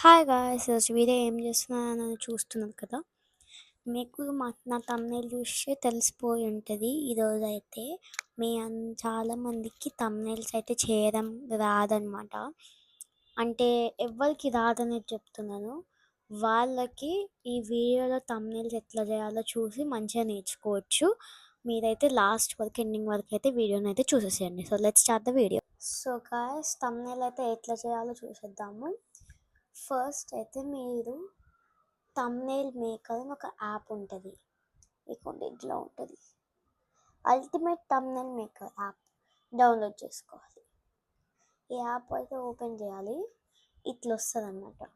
Hi guys! ఈరోజు video ఏం చేస్తున్నానని చూస్తున్నారు కదా! మీకు నా థంబ్‌నెయిల్ చూస్తే తెలిసిపోయి ఉంటది. ఈరోజైతే చాలామందికి థంబ్‌నెయిల్స్ అయితే చేయడం రాదనమాట. అంటే ఎవ్వరికి రాదనేది చెప్తున్నాను. వాళ్ళకి ఈ వీడియోలో థంబ్‌నెయిల్స్ ఎట్లా చేయాలో చూసి మంచిగా నేర్చుకోవచ్చు. మీరైతే లాస్ట్ వరకు ఎండింగ్ వరకు అయితే వీడియోనైతే చూసేసేయండి. So let's start the video. So guys, thumbnail అయితే ఎట్లా చేయాలో చూసేద్దాము. ఫస్ట్ అయితే మీరు థంబ్‌నెయిల్ మేకర్ అని ఒక యాప్ ఉంటుంది. ఇదిగోండి ఇట్లా ఉంటుంది. Ultimate thumbnail maker app download చేసుకోవాలి. ఈ యాప్ అయితే ఓపెన్ చేయాలి. ఇట్లా వస్తుంది అన్నమాట.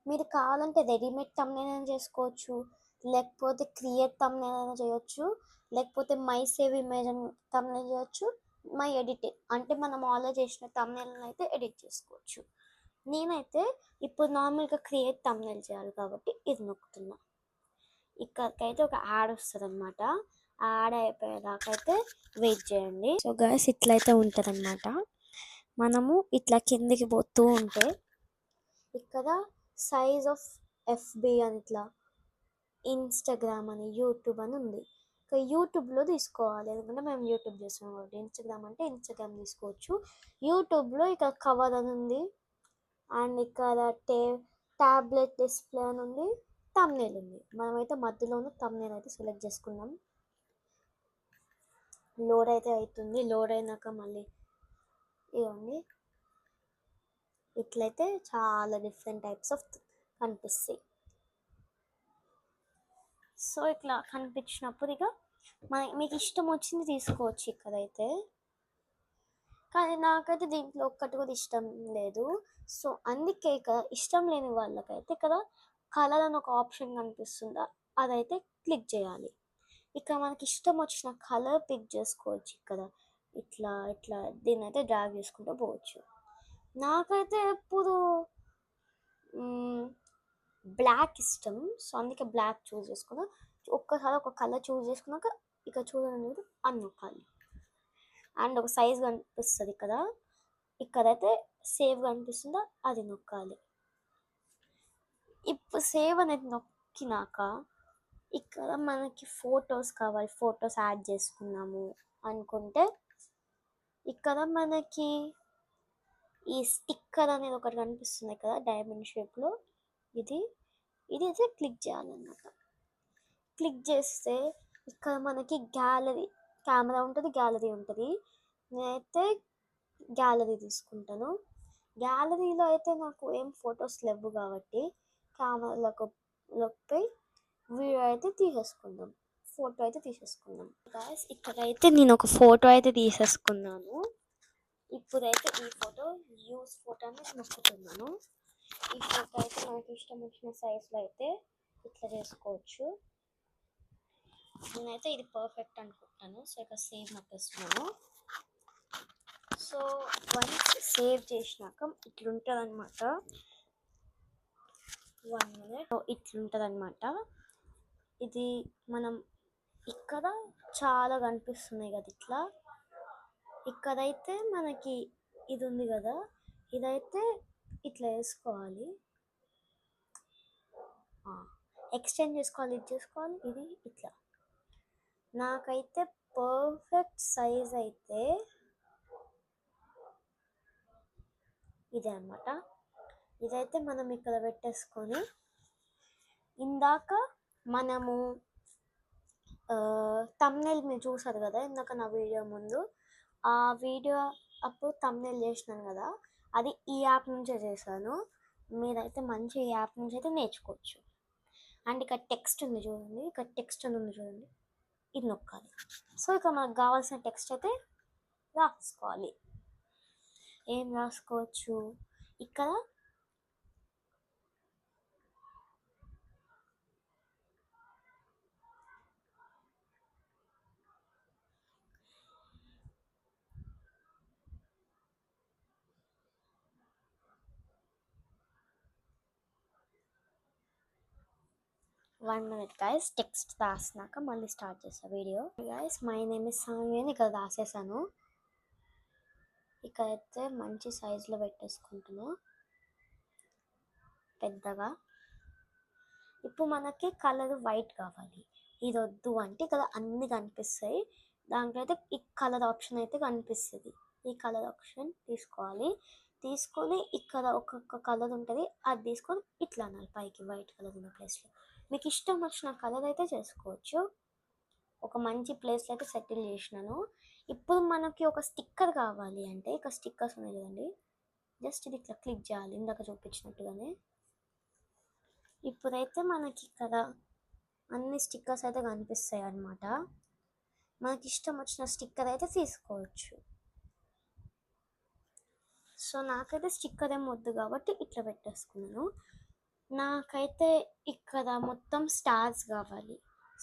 మీరు కావాలంటే రెడీమేడ్ థంబ్‌నెయిల్ అయినా చేసుకోవచ్చు, లేకపోతే క్రియేట్ థంబ్‌నెయిల్ అయినా చేయొచ్చు, లేకపోతే మై సేవ్ ఇమేజ్ అని థంబ్‌నెయిల్ చేయొచ్చు, మై ఎడిట్ అంటే మనం ఆల్రెడీ చేసిన థంబ్‌నెయిల్ని అయితే ఎడిట్ చేసుకోవచ్చు. నేనైతే ఇప్పుడు నార్మల్గా క్రియేట్ థంబ్‌నెయిల్ చేయాలి కాబట్టి ఇది నొక్కుతున్నా. ఇక్కడికైతే ఒక యాడ్ వస్తుంది అనమాట. యాడ్ అయిపోయేదాకా అయితే వెయిట్ చేయండి. సో గైస్, ఇట్లయితే ఉంటుంది అనమాట. మనము ఇట్లా కిందికి పోతూ ఉంటే ఇక్కడ సైజ్ ఆఫ్ ఎఫ్బి అని ఇట్లా ఇన్స్టాగ్రామ్ అని యూట్యూబ్ అని ఉంది. ఇక యూట్యూబ్లో తీసుకోవాలి, ఎందుకంటే మేము యూట్యూబ్ చేస్తున్నాం కాబట్టి. ఇన్స్టాగ్రామ్ అంటే ఇన్స్టాగ్రామ్ తీసుకోవచ్చు. యూట్యూబ్లో ఇక్కడ కవర్ అని ఉంది, అండ్ ఇక్కడ ట్యాబ్లెట్ డిస్ప్లే అని ఉంది, థంబ్‌నెయిల్ ఉంది. మనమైతే మధ్యలో ఉన్న థంబ్‌నెయిల్ అయితే సెలెక్ట్ చేసుకున్నాం. లోడ్ అయితే అవుతుంది. లోడ్ అయినాక మళ్ళీ ఇవ్వండి, ఇట్లయితే చాలా డిఫరెంట్ టైప్స్ ఆఫ్ కనిపిస్తాయి. సో ఇట్లా కనిపించినప్పుడు ఇక మీకు ఇష్టం వచ్చింది తీసుకోవచ్చు ఇక్కడైతే. కానీ నాకైతే దీంట్లో ఒక్కటి కూడా ఇష్టం లేదు. సో అందుకే ఇక్కడ ఇష్టం లేని వాళ్ళకైతే ఇక్కడ కలర్ అని ఒక ఆప్షన్ కనిపిస్తుందా, అదైతే క్లిక్ చేయాలి. ఇక్కడ మనకి ఇష్టం వచ్చిన కలర్ పిక్ చేసుకోవచ్చు. ఇక్కడ ఇట్లా ఇట్లా దీన్ని అయితే డ్రాగ్ చేసుకుంటూ పోవచ్చు. నాకైతే ఎప్పుడు బ్లాక్ ఇష్టం, సో అందుకే బ్లాక్ చూస్ చేసుకున్నా. ఒక్కసారి ఒక కలర్ చూస్ చేసుకున్నాక ఇక చూడండి అన్నొక్కాలి. అండ్ ఒక సైజ్ కనిపిస్తుంది కదా, ఇక్కడైతే సేవ్ కనిపిస్తుందా, అది నొక్కాలి. ఇప్పుడు సేవ్ అనేది నొక్కినాక ఇక్కడ మనకి ఫొటోస్ కావాలి, ఫొటోస్ యాడ్ చేసుకున్నాము అనుకుంటే ఇక్కడ మనకి ఈ స్టిక్కర్ అనేది ఒకటి కనిపిస్తుంది కదా డైమండ్ షేప్లో, ఇది అయితే క్లిక్ చేయాలన్నమాట. క్లిక్ చేస్తే ఇక్కడ మనకి గ్యాలరీ కెమెరా ఉంటుంది, గ్యాలరీ ఉంటుంది. నేనైతే గ్యాలరీ తీసుకుంటాను. గ్యాలరీలో అయితే నాకు ఏం ఫొటోస్ లేవు కాబట్టి కెమెరాలోకి పోయి వీడియో అయితే తీసేసుకుందాం, ఫోటో అయితే తీసేసుకుందాం. గాయ్స్, ఇక్కడైతే నేను ఒక ఫోటో అయితే తీసేసుకున్నాను. ఇప్పుడైతే ఈ ఫోటో యూస్ ఫోటో అని నొక్కుతున్నాను. ఈ ఫోటో అయితే మనకి ఇష్టం వచ్చిన సైజులో అయితే ఇట్లా చేసుకోవచ్చు. నేనైతే ఇది పర్ఫెక్ట్ అనుకుంటాను. సో ఇక సేవ్ నొక్కేస్తున్నాను. సో వన్స్ సేవ్ చేసినాక ఇట్లుంటుంది అనమాట. 1 minute ఇట్లుంటుంది అనమాట. ఇది మనం ఇక్కడ చాలా కనిపిస్తున్నాయి కదా ఇట్లా. ఇక్కడైతే మనకి ఇది ఉంది కదా, ఇదైతే ఇట్లా వేసుకోవాలి, ఎక్స్టెండ్ చేసుకోవాలి, ఇది చేసుకోవాలి, ఇది ఇట్లా. నాకైతే పర్ఫెక్ట్ సైజ్ అయితే ఇదే అనమాట. ఇదైతే మనం ఇక్కడ పెట్టేసుకొని ఇందాక మనము థంబ్‌నెయిల్ మీరు చూసారు కదా ఇందాక నా వీడియో ముందు, ఆ వీడియో అప్పుడు థంబ్‌నెయిల్ చేసినాను కదా, అది ఈ యాప్ నుంచే చేశాను. మీరైతే మంచి ఈ యాప్ నుంచి అయితే నేర్చుకోవచ్చు. అండ్ ఇక్కడ టెక్స్ట్ ఉంది చూడండి, ఇక్కడ టెక్స్ట్ అని ఉంది చూడండి, ఇది నొక్కాలి. సో ఇక మనకు కావాల్సిన టెక్స్ట్ అయితే రాసుకోవాలి. ఏం రాసుకోవచ్చు ఇక్కడ, 1 minute గాయస్. టెక్స్ట్ రాసినాక మళ్ళీ స్టార్ట్ చేస్తా video. Guys, my name is Sanvi అని ఇక్కడ రాసేసాను. ఇక్కడైతే మంచి సైజులో పెట్టేసుకుంటున్నా. పెద్దగా. ఇప్పుడు మనకి కలర్ వైట్ కావాలి, ఇది వద్దు అంటే ఇక్కడ అన్నీ కనిపిస్తాయి. దాంట్లో అయితే ఈ కలర్ ఆప్షన్ అయితే కనిపిస్తుంది. ఈ కలర్ ఆప్షన్ తీసుకోవాలి. తీసుకొని ఇక్కడ ఒక్కొక్క కలర్ ఉంటుంది, అది తీసుకొని ఇట్లా అనాలి పైకి వైట్ కలర్ ఉన్న ప్లేస్లో. మీకు ఇష్టం వచ్చిన కలర్ అయితే చేసుకోవచ్చు. ఒక మంచి ప్లేస్లో అయితే సెటిల్ చేసినాను. ఇప్పుడు మనకి ఒక స్టిక్కర్ కావాలి అంటే ఇక స్టిక్కర్స్ ఉన్నాయి కదండి, జస్ట్ ఇది ఇట్లా క్లిక్ చేయాలి ఇందాక చూపించినట్టుగానే. ఇప్పుడైతే మనకి ఇక్కడ అన్ని స్టిక్కర్స్ అయితే కనిపిస్తాయి అన్నమాట. మనకి ఇష్టం వచ్చిన స్టిక్కర్ అయితే తీసుకోవచ్చు. సో నాకైతే స్టిక్కర్ ఏం వద్దు కాబట్టి ఇట్లా పెట్టేసుకున్నాను. నాకైతే ఇక్కడ మొత్తం స్టార్స్ కావాలి.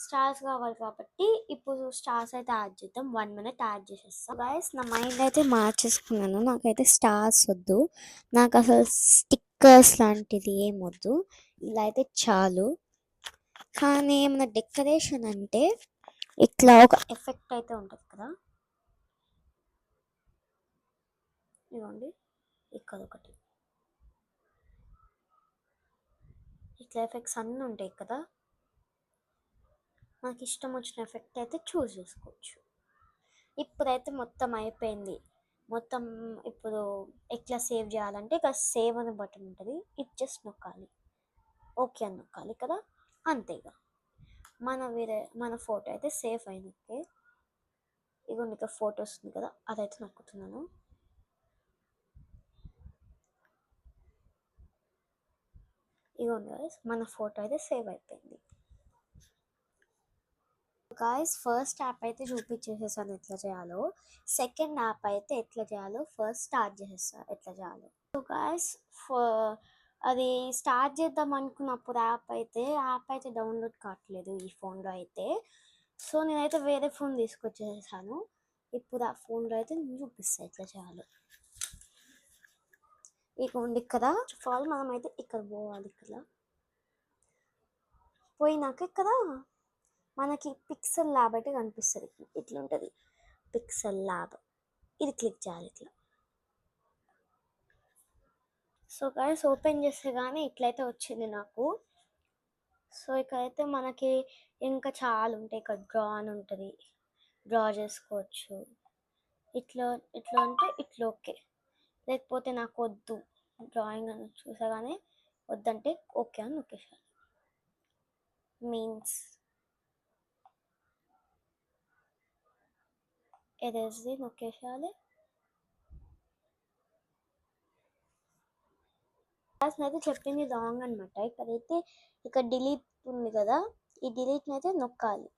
స్టార్స్ కావాలి కాబట్టి ఇప్పుడు స్టార్స్ అయితే యాడ్ చేద్దాం. 1 minute యాడ్ చేసేస్తాం. గైస్ నా మైండ్ అయితే మార్చేసుకున్నాను. నాకైతే స్టార్స్ వద్దు, నాకు అసలు స్టిక్కర్స్ లాంటిది ఏం వద్దు, ఇలా అయితే చాలు. కానీ ఏమైనా డెకరేషన్ అంటే ఇట్లా ఒక ఎఫెక్ట్ అయితే ఉంటుంది కదా, ఇవ్వండి ఇక్కడ ఒకటి ఇట్లా ఎఫెక్ట్స్ అన్నీ ఉంటాయి కదా, నాకు ఇష్టం వచ్చిన ఎఫెక్ట్ అయితే చూస్ చేసుకోవచ్చు. ఇప్పుడైతే మొత్తం అయిపోయింది. మొత్తం ఇప్పుడు ఎట్లా సేవ్ చేయాలంటే ఇక సేవ్ అనే బటన్ ఉంటుంది, ఇది జస్ట్ నొక్కాలి, ఓకే అని నొక్కాలి కదా, అంతేగా మన ఫోటో అయితే సేఫ్ అయినట్టే. ఇగోండి ఇక ఫోటో వస్తుంది కదా, అదైతే నొక్కుతున్నాను. ఇగోండి గాయస్ మన ఫోటో అయితే సేవ్ అయిపోయింది. గాయస్ ఫస్ట్ యాప్ అయితే చూపించేసేసాను ఎట్లా చేయాలో. సెకండ్ యాప్ అయితే ఎట్లా చేయాలో ఫస్ట్ స్టార్ట్ చేసేస్తాను ఎట్లా చేయాలో. సో గాయస్ అది స్టార్ట్ చేద్దాం అనుకున్నప్పుడు యాప్ అయితే డౌన్లోడ్ కావట్లేదు ఈ ఫోన్లో అయితే. సో నేనైతే వేరే ఫోన్ తీసుకొచ్చేసాను. ఇప్పుడు ఆ ఫోన్లో అయితే నేను చూపిస్తాను ఎట్లా చేయాలో. ఇక కదా ఫాల్ మనం అయితే ఇక్కడ పోవాలి. ఇక్కడ పోయినాక ఇక్కడ మనకి పిక్సెల్ ల్యాబ్ అయితే కనిపిస్తుంది, ఇట్లా ఉంటుంది పిక్సెల్ ల్యాబ్, ఇది క్లిక్ చేయాలి ఇట్లా. సో గైస్ ఓపెన్ చేస్తే కానీ ఇట్లయితే వచ్చింది నాకు. సో ఇక్కడైతే మనకి ఇంకా చాలా ఉంటాయి. ఇక్కడ డ్రా అని ఉంటుంది, డ్రా చేసుకోవచ్చు. ఇట్లా ఇట్లా అంటే ఇట్లా ఓకే, లేకపోతే నాకు వద్దు డ్రాయింగ్ అని చూసగానే వద్దంటే ఓకే అని నొక్కేసాను. మీన్స్ ఎరేజ్ది నొక్కేసేయాలి. అయితే చెప్పింది రాంగ్ అనమాట. ఇక్కడైతే ఇక్కడ డిలీట్ ఉంది కదా, ఈ డిలీట్ని అయితే నొక్కాలి.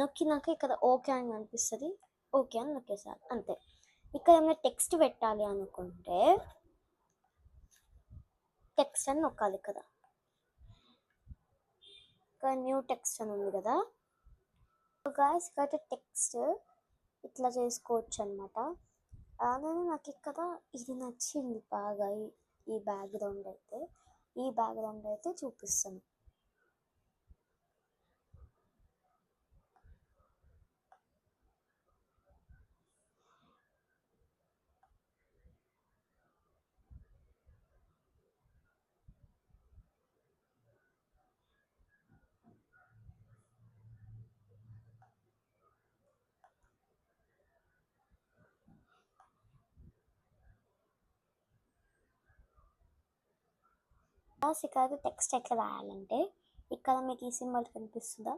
నొక్కినాక ఇక్కడ ఓకే అని కనిపిస్తుంది, ఓకే అని నొక్కేసారి అంతే. ఇక్కడ ఏమైనా టెక్స్ట్ పెట్టాలి అనుకుంటే టెక్స్ట్ అని నొక్కాలి కదా, ఇక్కడ న్యూ టెక్స్ట్ అని ఉంది కదా. గాయస్ ఇక్కడ టెక్స్ట్ ఇట్లా చేసుకోవచ్చు అనమాట. అలానే నాకు ఇక్కడ ఇది నచ్చింది బాగా, ఈ బ్యాక్గ్రౌండ్ అయితే చూపిస్తాను. ఇక్కడ టెక్స్ట్ ఎట్లా రాయాలంటే ఇక్కడ మీకు ఈ సింబల్ కనిపిస్తుందా,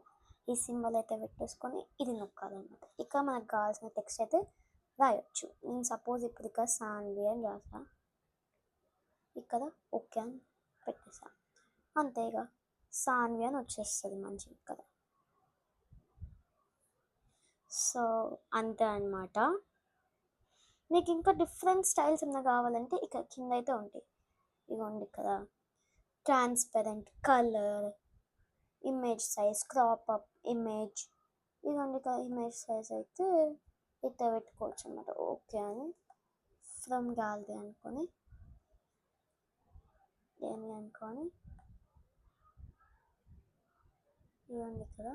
ఈ సింబల్ అయితే పెట్టేసుకొని ఇది నొక్కాలన్నమాట. ఇక్కడ మనకు కావాల్సిన టెక్స్ట్ అయితే రాయొచ్చు. నేను సపోజ్ ఇప్పుడు ఇక్కడ సాన్వి అని రాసా, ఇక్కడ ఓకే అని పెట్టేసా, అంతేగా సాన్వి అని వచ్చేస్తుంది మంచిగా ఇక్కడ. సో అంతే అనమాట. మీకు ఇంకా డిఫరెంట్ స్టైల్స్ ఏమైనా కావాలంటే ఇక్కడ కింద అయితే ఉంటాయి. ఇవ్వండి కదా, transparent, colour, image size, crop up image. ఇవ్వండి కదా ఇమేజ్ సైజ్ అయితే ఇట్లా పెట్టుకోవచ్చు అన్నమాట. ఓకే అని ఫ్రమ్ గ్యాలరీ అనుకొని దేని అనుకొని ఇవ్వండి ఇక్కడ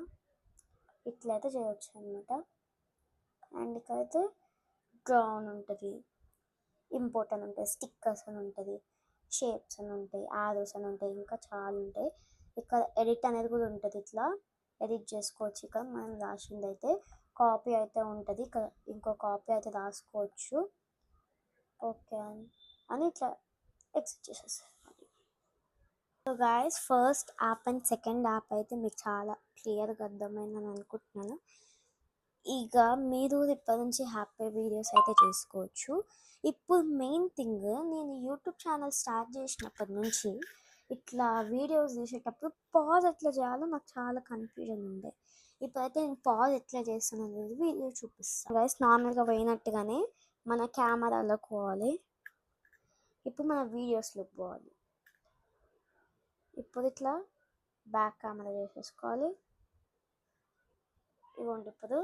ఇట్లయితే చేయవచ్చు అనమాట. అండ్ ఇక్కడైతే డ్రా అని ఉంటుంది, ఇంపోర్ట్ అని ఉంటుంది, స్టిక్కర్స్ అని ఉంటుంది, షేప్స్ అని ఉంటాయి, యారోస్ అని ఉంటాయి, ఇంకా చాలా ఉంటాయి. ఇక్కడ ఎడిట్ అనేది కూడా ఉంటుంది, ఇట్లా ఎడిట్ చేసుకోవచ్చు. ఇక్కడ మనం రాసింది అయితే కాపీ అయితే ఉంటుంది, ఇక్కడ ఇంకో కాపీ అయితే రాసుకోవచ్చు. ఓకే అని ఇట్లా ఎక్సిట్ చేసేస్తాను. So guys, first app and second app అయితే మీకు చాలా క్లియర్గా అర్థమైందని అనుకుంటున్నాను. ఇక మీరు ఇప్పటి నుంచి హ్యాపీ వీడియోస్ అయితే చేసుకోవచ్చు. ఇప్పుడు మెయిన్ థింగ్, నేను యూట్యూబ్ ఛానల్ స్టార్ట్ చేసినప్పటి నుంచి ఇట్లా వీడియోస్ చేసేటప్పుడు పాజ్ ఎట్లా చేయాలో నాకు చాలా కన్ఫ్యూజన్ ఉండే. ఇప్పుడైతే నేను పాజ్ ఎట్లా చేస్తాను అనేది వీడియో చూపిస్తాను. గైస్, నార్మల్గా పోయినట్టుగానే మన కెమెరాలోకి పోవాలి. ఇప్పుడు మన వీడియోస్లోకి పోవాలి. ఇప్పుడు ఇట్లా బ్యాక్ కెమెరా చేసేసుకోవాలి. ఇవ్వండి, ఇప్పుడు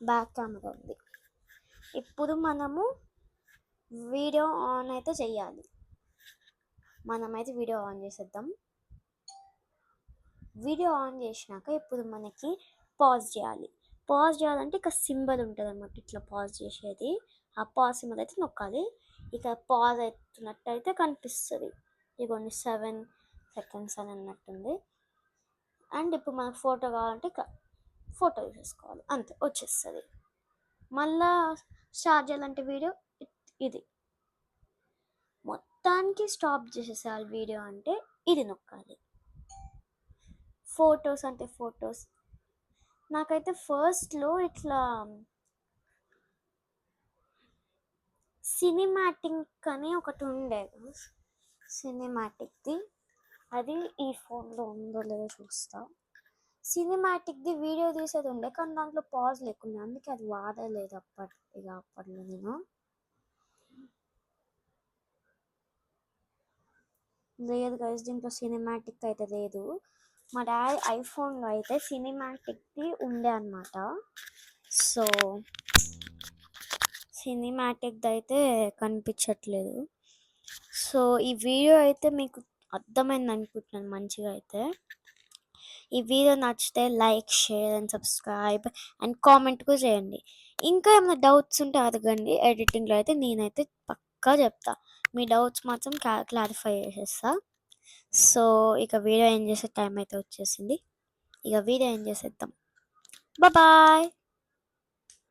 బ్యాక్ కెమెరా ఉంది. ఇప్పుడు మనము వీడియో ఆన్ అయితే చెయ్యాలి. మనమైతే వీడియో ఆన్ చేసేద్దాం. వీడియో ఆన్ చేసినాక ఇప్పుడు మనకి పాజ్ చేయాలి. పాజ్ చేయాలంటే ఇక సింబల్ ఉంటుంది అన్నమాట, ఇట్లా పాజ్ చేసేది. ఆ పాజ్ సింబల్ అయితే నొక్కాలి. ఇక పాజ్ అవుతున్నట్టయితే కనిపిస్తుంది. ఇదిగోండి 7 seconds అని అన్నట్టుంది. అండ్ ఇప్పుడు మనకు ఫోటో కావాలంటే ఇక ఫోటో తీసేసుకోవాలి, అంతే వచ్చేస్తుంది. మళ్ళా స్టార్ట్ చేయాలంటే వీడియో ఇది మొత్తానికి స్టాప్ చేసేసాలి. వీడియో అంటే ఇది నొక్కాలి. ఫొటోస్ అంటే ఫొటోస్, నాకైతే ఫస్ట్లో ఇట్లా సినిమాటిక్ అని ఒకటి ఉండేది, సినిమాటిక్ది. అది ఈ ఫోన్లో ఉందో లేదో చూస్తా. సినిమాటిక్ది వీడియో తీసేది ఉండే, కానీ దాంట్లో పాజ్ లేకుండా, అందుకే అది వాడలేదు అప్పట్లో నేను. లేదు గైస్, దీంట్లో సినిమాటిక్ అయితే లేదు. మా డాడీ ఐఫోన్లో అయితే సినిమాటిక్ది ఉండే అన్నమాట. సో సినిమాటిక్ది అయితే కనిపించట్లేదు. సో ఈ వీడియో అయితే మీకు అర్థమైంది అనుకుంటున్నాను మంచిగా అయితే. ఈ వీడియో నచ్చితే like, share and subscribe and comment కూడా చేయండి. ఇంకా ఏమైనా డౌట్స్ ఉంటే అడగండి. ఎడిటింగ్లో అయితే నేనైతే పక్కా చెప్తా. మీ డౌట్స్ మాత్రం క్లారిఫై చేసేస్తా. సో ఇక వీడియో ఏం చేసే టైం అయితే వచ్చేసింది. ఇక వీడియో ఏం చేసేద్దాం. బాయ్.